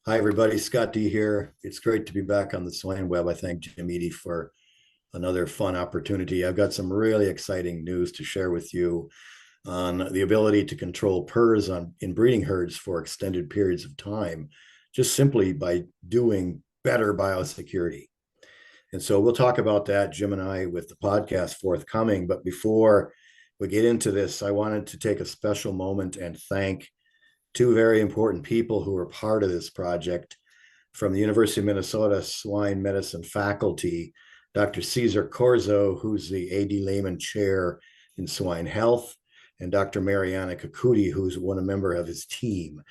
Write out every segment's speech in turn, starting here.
Hi, everybody. Scott D here. It's great to be back on the Swine Web. I thank Jim Eady for another fun opportunity. I've got some really exciting news to share with you on the ability to control PRRS in breeding herds for extended periods of time, just simply by doing better biosecurity. And so we'll talk about that, Jim and I, with the podcast forthcoming. But before we get into this, I wanted to take a special moment and thank two very important people who are part of this project from the University of Minnesota Swine Medicine faculty, Dr. Cesar Corzo, who's the A.D. Lehman Chair in Swine Health, and Dr. Mariana Cacuti, who's one member of his team.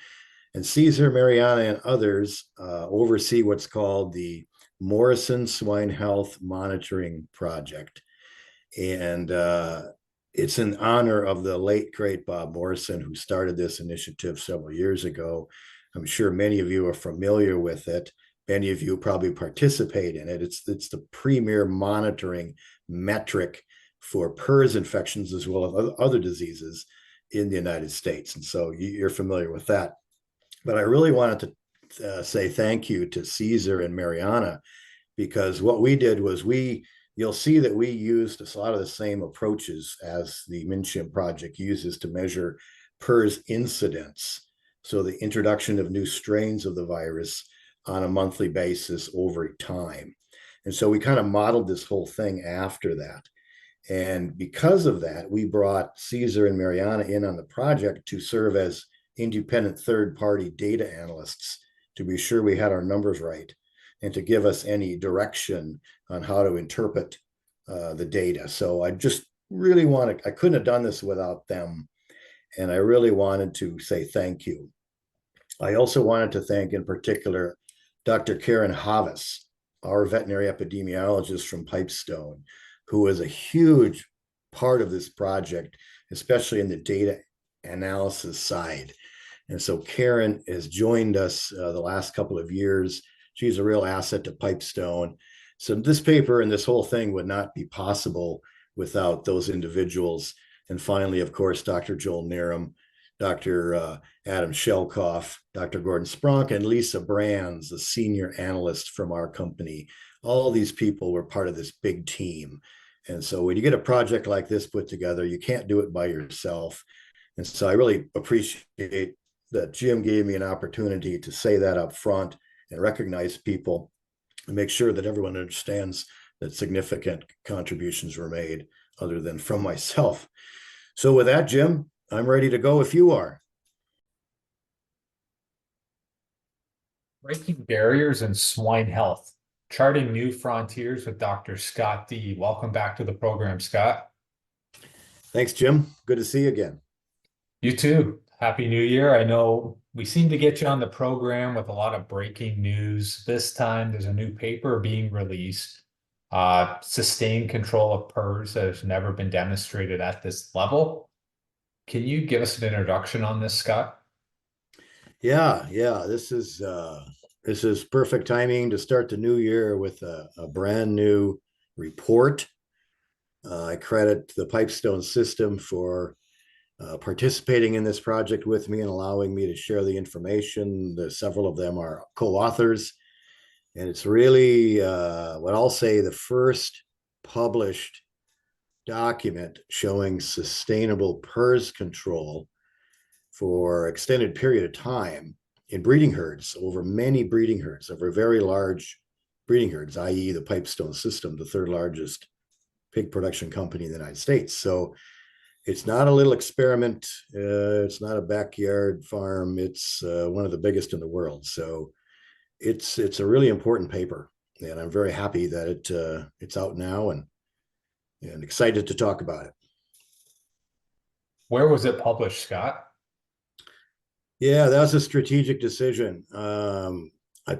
And Cesar, Mariana, and others oversee what's called the Morrison Swine Health Monitoring Project. And it's in honor of the late, great Bob Morrison, who started this initiative several years ago. I'm sure many of you are familiar with it. Many of you probably participate in it. It's the premier monitoring metric for PRRS infections as well as other diseases in the United States. And so you're familiar with that. But I really wanted to say thank you to Cesar and Mariana, because what we did was you'll see that we used a lot of the same approaches as the MinChimp project uses to measure PRRS incidence. So the introduction of new strains of the virus on a monthly basis over time. And so we kind of modeled this whole thing after that. And because of that, we brought Cesar and Mariana in on the project to serve as independent third-party data analysts to be sure we had our numbers right and to give us any direction on how to interpret the data. So I just really I couldn't have done this without them. And I really wanted to say thank you. I also wanted to thank in particular Dr. Karen Havis, our veterinary epidemiologist from Pipestone, who was a huge part of this project, especially in the data analysis side. And so Karen has joined us the last couple of years. She's a real asset to Pipestone. So this paper and this whole thing would not be possible without those individuals. And finally, of course, Dr. Joel Niram, Dr. Adam Shelkoff, Dr. Gordon Spronk, and Lisa Brands, the senior analyst from our company. All these people were part of this big team. And so when you get a project like this put together, you can't do it by yourself. And so I really appreciate that Jim gave me an opportunity to say that up front and recognize people and make sure that everyone understands that significant contributions were made other than from myself. So with that, Jim, I'm ready to go if you are. Breaking barriers in swine health, charting new frontiers with Dr. Scott D. Welcome back to the program, Scott. Thanks, Jim. Good to see you again. You too. Happy New Year. I know we seem to get you on the program with a lot of breaking news. This time there's a new paper being released, sustained control of PRRS that has never been demonstrated at this level. Can you give us an introduction on this, Scott? Yeah. This is perfect timing to start the new year with a brand new report. I credit the Pipestone system for participating in this project with me and allowing me to share the information. Several of them are co-authors, and it's really what I'll say the first published document showing sustainable PRRS control for extended period of time in breeding herds, over many breeding herds, over very large breeding herds, i.e. the Pipestone system, the third largest pig production company in the United States. So it's not a little experiment. It's not a backyard farm. It's one of the biggest in the world. So it's a really important paper, and I'm very happy that it's out now and excited to talk about it. Where was it published, Scott? Yeah, that was a strategic decision. I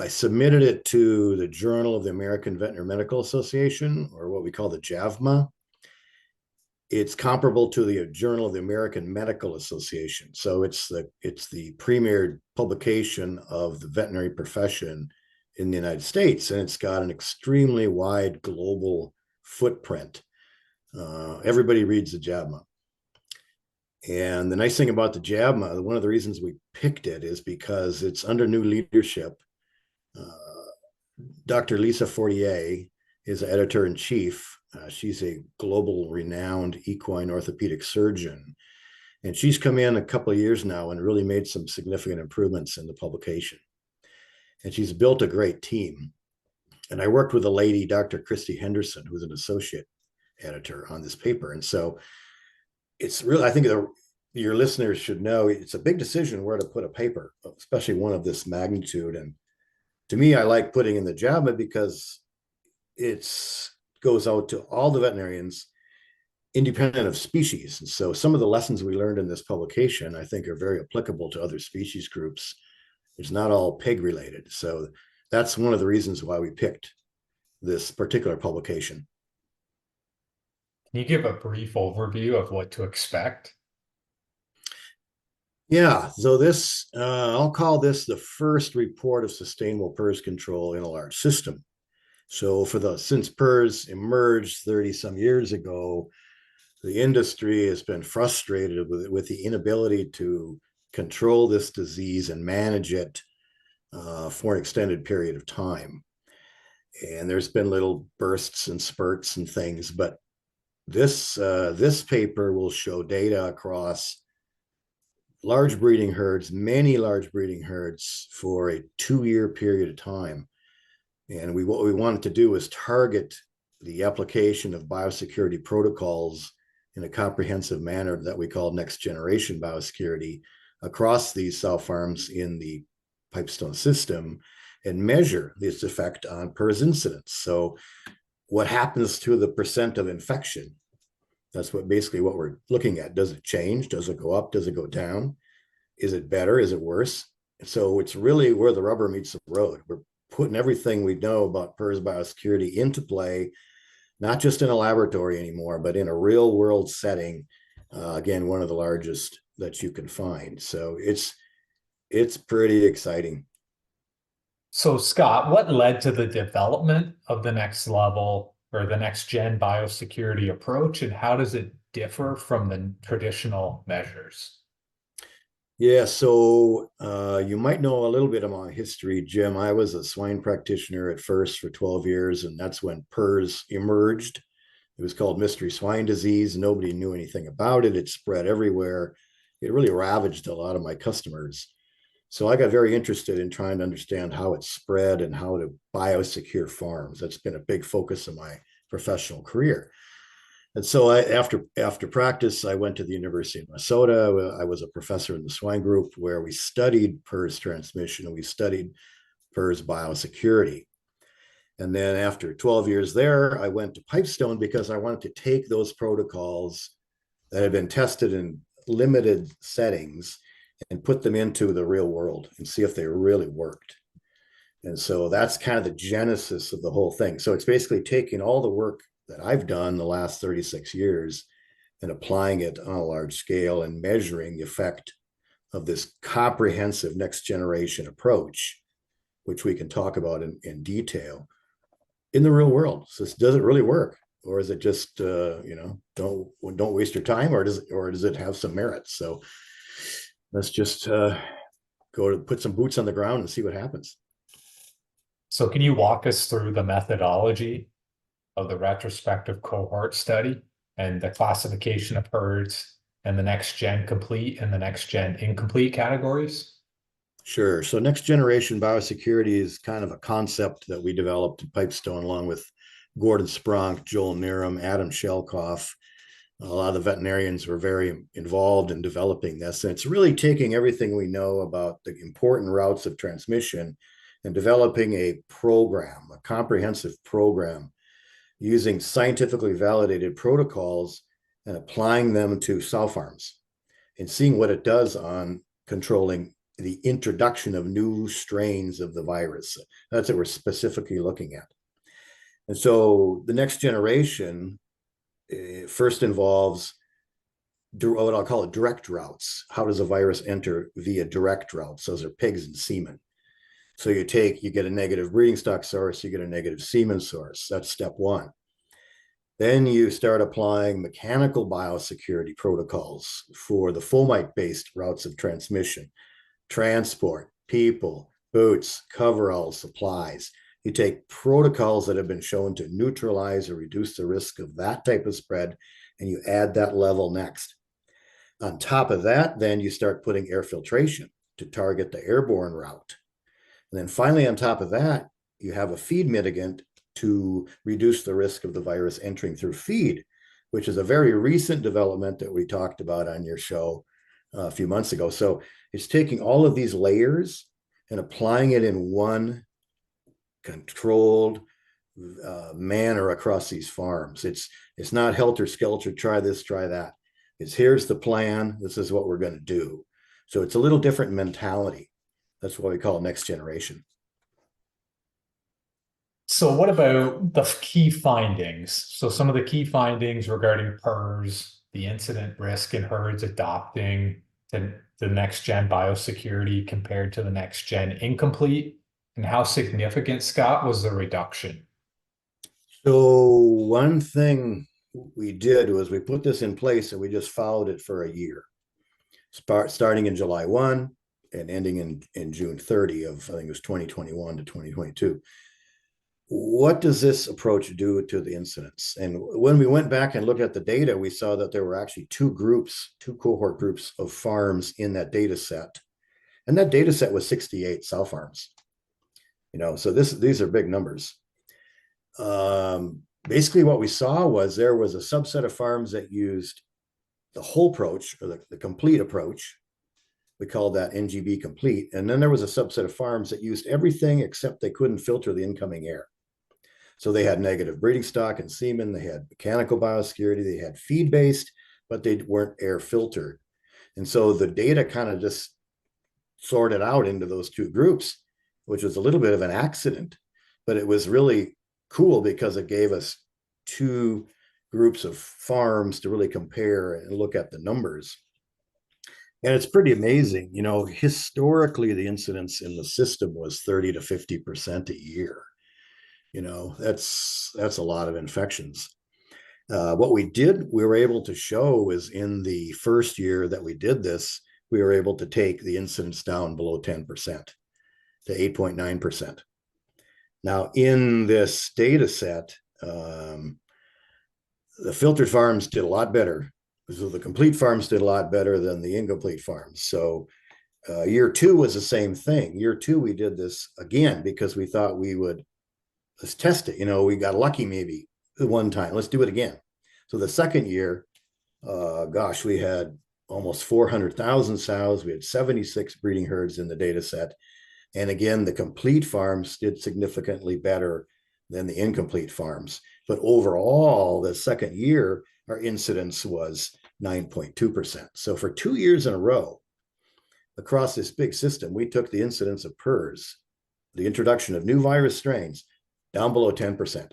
submitted it to the Journal of the American Veterinary Medical Association, or what we call the JAVMA. It's comparable to the Journal of the American Medical Association. So it's the premier publication of the veterinary profession in the United States, and it's got an extremely wide global footprint. Everybody reads the JAVMA. And the nice thing about the JABMA, one of the reasons we picked it is because it's under new leadership. Dr. Lisa Fortier is editor in chief. She's a global renowned equine orthopedic surgeon. And she's come in a couple of years now and really made some significant improvements in the publication. And she's built a great team. And I worked with a lady, Dr. Christy Henderson, who's an associate editor on this paper. And so it's really, I think your listeners should know it's a big decision where to put a paper, especially one of this magnitude. And to me, I like putting in the JAMA because it's goes out to all the veterinarians independent of species. And so some of the lessons we learned in this publication, I think, are very applicable to other species groups. It's not all pig related. So that's one of the reasons why we picked this particular publication. Can you give a brief overview of what to expect? Yeah, so I'll call this the first report of sustainable PRRS control in a large system. So since PRRS emerged 30 some years ago, the industry has been frustrated with the inability to control this disease and manage it for an extended period of time. And there's been little bursts and spurts and things, but this paper will show data across large breeding herds, many large breeding herds for a 2-year period of time. And what we wanted to do is target the application of biosecurity protocols in a comprehensive manner that we call next generation biosecurity across these sow farms in the Pipestone system and measure its effect on PRRS incidence. So what happens to the percent of infection? That's basically what we're looking at. Does it change? Does it go up? Does it go down? Is it better? Is it worse? So it's really where the rubber meets the road. We're putting everything we know about PRRS biosecurity into play, not just in a laboratory anymore, but in a real world setting. Again, one of the largest that you can find. So it's pretty exciting. So, Scott, what led to the development of the next level or the next gen biosecurity approach, and how does it differ from the traditional measures? Yeah, so you might know a little bit of my history, Jim. I was a swine practitioner at first for 12 years, and that's when PRRS emerged. It was called mystery swine disease. Nobody knew anything about it. It spread everywhere. It really ravaged a lot of my customers. So I got very interested in trying to understand how it spread and how to biosecure farms. That's been a big focus of my professional career. And so after practice, I went to the University of Minnesota. I was a professor in the swine group where we studied PRRS transmission and we studied PRRS biosecurity. And then after 12 years there, I went to Pipestone because I wanted to take those protocols that had been tested in limited settings and put them into the real world and see if they really worked. And so that's kind of the genesis of the whole thing. So it's basically taking all the work that I've done the last 36 years and applying it on a large scale and measuring the effect of this comprehensive next generation approach, which we can talk about in detail in the real world. So does it really work? Or is it just, don't waste your time, or does it have some merit? So let's just go to put some boots on the ground and see what happens. So, can you walk us through the methodology of the retrospective cohort study and the classification of herds and the next gen complete and the next gen incomplete categories? Sure. So next generation biosecurity is kind of a concept that we developed at Pipestone along with Gordon Spronk, Joel Niram, Adam Shelkoff. A lot of the veterinarians were very involved in developing this. And it's really taking everything we know about the important routes of transmission and developing a program, a comprehensive program using scientifically validated protocols and applying them to sow farms and seeing what it does on controlling the introduction of new strains of the virus. That's what we're specifically looking at. And so the next generation first involves what I'll call it direct routes. How does a virus enter via direct routes? Those are pigs and semen. So you get a negative breeding stock source, you get a negative semen source. That's step one. Then you start applying mechanical biosecurity protocols for the fomite-based routes of transmission, transport, people, boots, coveralls, supplies. You take protocols that have been shown to neutralize or reduce the risk of that type of spread, and you add that level next. On top of that, then you start putting air filtration to target the airborne route. And then finally, on top of that, you have a feed mitigant to reduce the risk of the virus entering through feed, which is a very recent development that we talked about on your show a few months ago. So it's taking all of these layers and applying it in one controlled manner across these farms. It's not helter skelter, try this, try that. It's here's the plan. This is what we're going to do. So it's a little different mentality. That's what we call next generation. So what about the key findings? So some of the key findings regarding PRRS, the incident risk in herds adopting the next gen biosecurity compared to the next gen incomplete, and how significant, Scott, was the reduction? So one thing we did was we put this in place and we just followed it for a year, starting in July 1 and ending in June 30 of, I think it was 2021 to 2022. What does this approach do to the incidents? And when we went back and looked at the data, we saw that there were actually two cohort groups of farms in that data set. And that data set was 68 sow farms. So these are big numbers. Basically what we saw was there was a subset of farms that used the whole approach, or the complete approach. We called that NGB complete. And then there was a subset of farms that used everything except they couldn't filter the incoming air. So they had negative breeding stock and semen, they had mechanical biosecurity, they had feed-based, but they weren't air filtered. And so the data kind of just sorted out into those two groups, which was a little bit of an accident, but it was really cool because it gave us two groups of farms to really compare and look at the numbers. And it's pretty amazing. Historically, the incidence in the system was 30 to 50% a year. That's a lot of infections. What we were able to show is in the first year that we did this, we were able to take the incidence down below 10% to 8.9%. Now, in this data set, the filtered farms did a lot better. So the complete farms did a lot better than the incomplete farms. So year two was the same thing. Year two, we did this again because we thought let's test it. We got lucky maybe one time. Let's do it again. So the second year, we had almost 400,000 sows. We had 76 breeding herds in the data set. And again, the complete farms did significantly better than the incomplete farms. But overall, the second year, our incidence was 9.2%. So for 2 years in a row, across this big system, we took the incidence of PRRS, the introduction of new virus strains, down below 10%,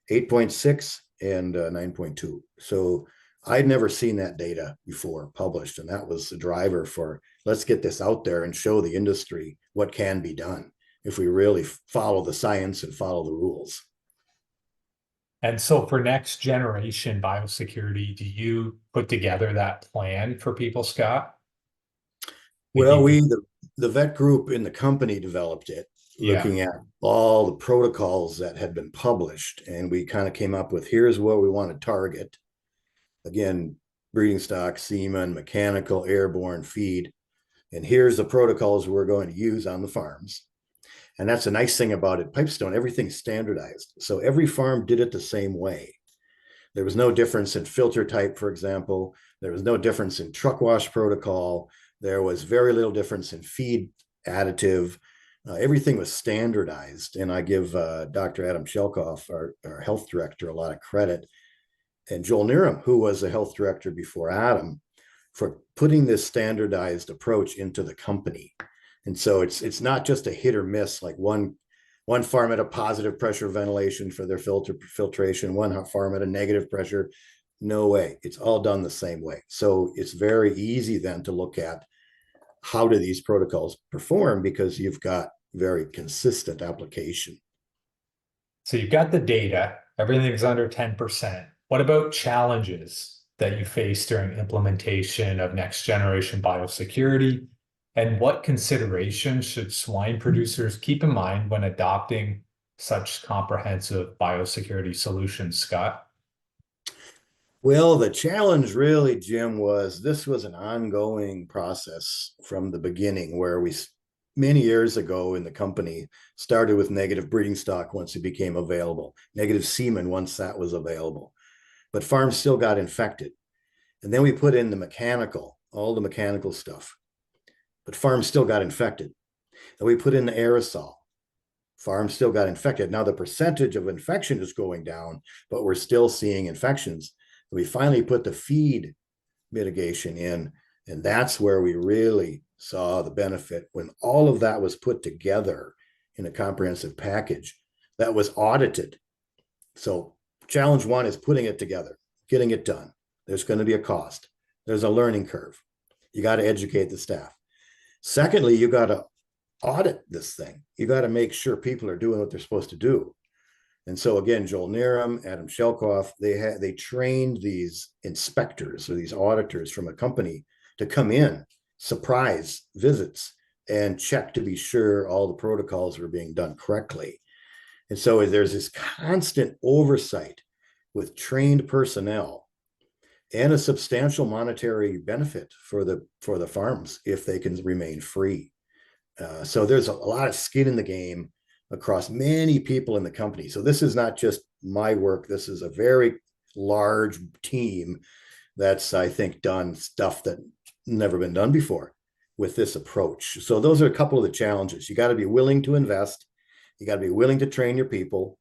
8.6 and 9.2. So I'd never seen that data before published, and that was the driver for let's get this out there and show the industry what can be done if we really follow the science and follow the rules. And so for next generation biosecurity, do you put together that plan for people, Scott? Well, the vet group in the company developed it, looking at all the protocols that had been published. And we kind of came up with, here's what we want to target. Again, breeding stock, semen, mechanical, airborne, feed. And here's the protocols we're going to use on the farms. And that's a nice thing about it. Pipestone, everything's standardized. So every farm did it the same way. There was no difference in filter type, for example. There was no difference in truck wash protocol. There was very little difference in feed additive. Everything was standardized. And I give Dr. Adam Shelkoff, our health director, a lot of credit. And Joel Niram, who was the health director before Adam, for putting this standardized approach into the company. And so it's not just a hit or miss, like one farm had a positive pressure ventilation for their filtration, one farm had a negative pressure. No way. It's all done the same way. So it's very easy then to look at how do these protocols perform because you've got very consistent application. So you've got the data, everything's under 10%. What about challenges that you face during implementation of next generation biosecurity? And what considerations should swine producers keep in mind when adopting such comprehensive biosecurity solutions, Scott? Well, the challenge really, Jim, was this was an ongoing process from the beginning where many years ago in the company, started with negative breeding stock once it became available, negative semen once that was available. But farms still got infected. And then we put in all the mechanical stuff, but farms still got infected. And we put in the aerosol. Farms still got infected. Now the percentage of infection is going down, but we're still seeing infections. We finally put the feed mitigation in, and that's where we really saw the benefit when all of that was put together in a comprehensive package that was audited. So challenge one is putting it together, getting it done. There's going to be a cost. There's a learning curve. You got to educate the staff. Secondly, you got to audit this thing. You got to make sure people are doing what they're supposed to do. And so again, Joel Niram, Adam Shelkoff, they trained these inspectors or these auditors from a company to come in, surprise visits, and check to be sure all the protocols were being done correctly. And so there's this constant oversight with trained personnel and a substantial monetary benefit for the farms if they can remain free. So there's a lot of skin in the game across many people in the company. So this is not just my work. This is a very large team that's, I think, done stuff that never been done before with this approach. So those are a couple of the challenges. You got to be willing to invest. You got to be willing to train your people.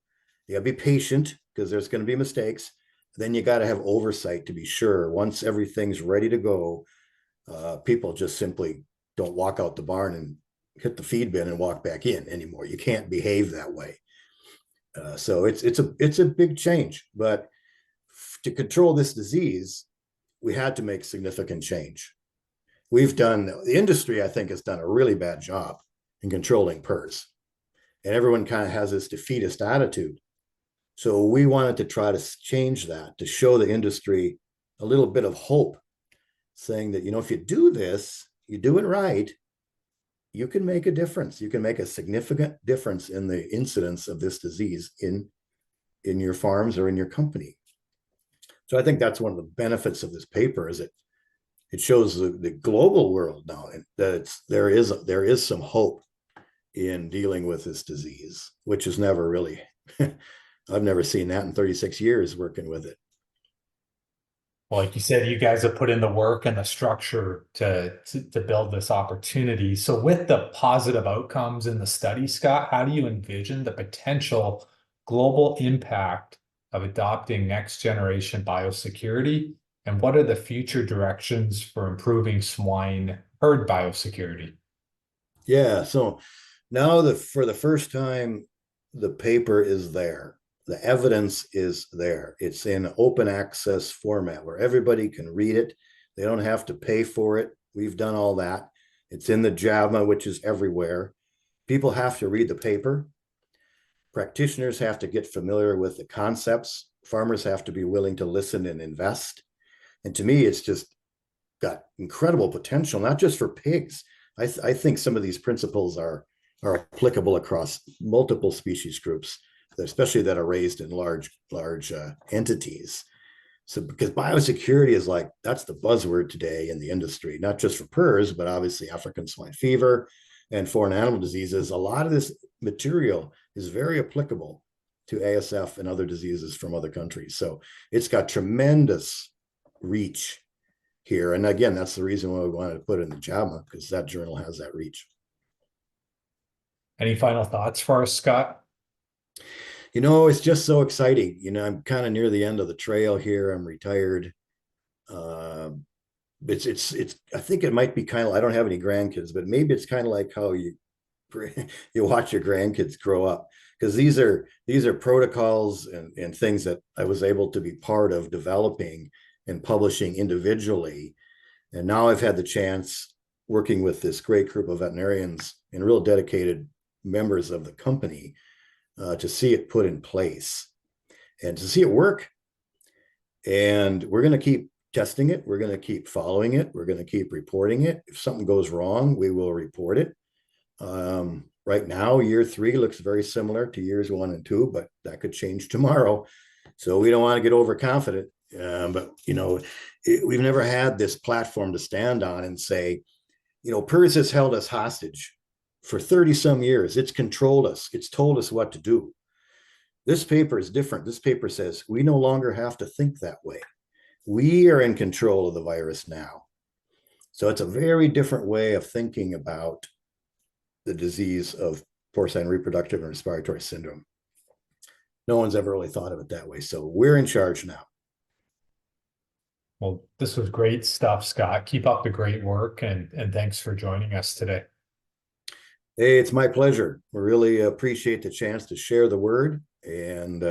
You got to be patient because there's going to be mistakes. Then you got to have oversight to be sure once everything's ready to go, people just simply don't walk out the barn and hit the feed bin and walk back in anymore. You can't behave that way. So it's a big change, but to control this disease, we had to make significant change. The industry, I think, has done a really bad job in controlling PRRS, and everyone kind of has this defeatist attitude. So we wanted to try to change that, to show the industry a little bit of hope, saying that, if you do this, you do it right, you can make a difference. You can make a significant difference in the incidence of this disease in your farms or in your company. So I think that's one of the benefits of this paper is it shows the global world now that there is some hope in dealing with this disease, which is never really, I've never seen that in 36 years working with it. Well, like you said, you guys have put in the work and the structure to build this opportunity. So with the positive outcomes in the study, Scott, how do you envision the potential global impact of adopting next generation biosecurity? And what are the future directions for improving swine herd biosecurity? Yeah, so now for the first time, the paper is there. The evidence is there. It's in open access format where everybody can read it. They don't have to pay for it. We've done all that. It's in the JAMA, which is everywhere. People have to read the paper. Practitioners have to get familiar with the concepts. Farmers have to be willing to listen and invest. And to me, it's just got incredible potential, not just for pigs. I think some of these principles are applicable across multiple species groups, especially that are raised in large entities. So because biosecurity is that's the buzzword today in the industry, not just for PRRS, but obviously African swine fever and foreign animal diseases. A lot of this material is very applicable to ASF and other diseases from other countries. So it's got tremendous reach here. And again, that's the reason why we wanted to put it in the JAMA, because that journal has that reach. Any final thoughts for us, Scott? It's just so exciting. I'm kind of near the end of the trail here. I'm retired. It's I think it might be kind of, I don't have any grandkids, but maybe it's kind of like how you watch your grandkids grow up, because these are protocols and things that I was able to be part of developing and publishing individually. And now I've had the chance working with this great group of veterinarians and real dedicated members of the company to see it put in place and to see it work. And we're going to keep testing it. We're going to keep following it. We're going to keep reporting it. If something goes wrong, we will report it. Right now, year 3 looks very similar to years 1 and 2, but that could change tomorrow. So we don't want to get overconfident. But, we've never had this platform to stand on and say, PRRS has held us hostage for 30 some years. It's controlled us. It's told us what to do. This paper is different. This paper says we no longer have to think that way. We are in control of the virus now. So it's a very different way of thinking about the disease of porcine reproductive and respiratory syndrome. No one's ever really thought of it that way. So we're in charge now. Well, this was great stuff, Scott. Keep up the great work, and thanks for joining us today. Hey, it's my pleasure. We really appreciate the chance to share the word, and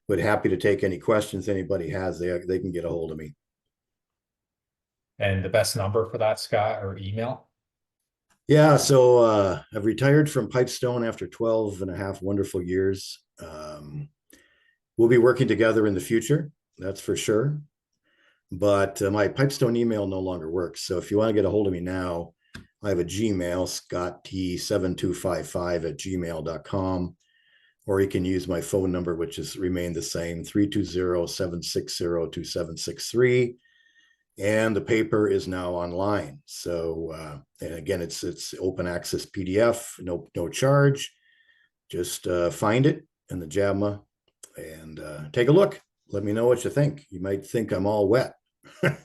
would happy to take any questions anybody has. They can get a hold of me. And the best number for that, Scott, or email? Yeah, so I've retired from Pipestone after 12 and a half wonderful years. We'll be working together in the future, that's for sure. But my Pipestone email no longer works. So if you want to get a hold of me now, I have a Gmail, scottt7255@gmail.com, or you can use my phone number, which has remained the same, 320-760-2763. And the paper is now online. So, and again, it's open access PDF, no charge. Just find it in the JAMA and take a look. Let me know what you think. You might think I'm all wet, but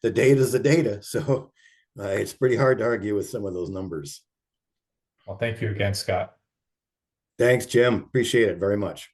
the data is the data. So it's pretty hard to argue with some of those numbers. Well, thank you again, Scott. Thanks, Jim. Appreciate it very much.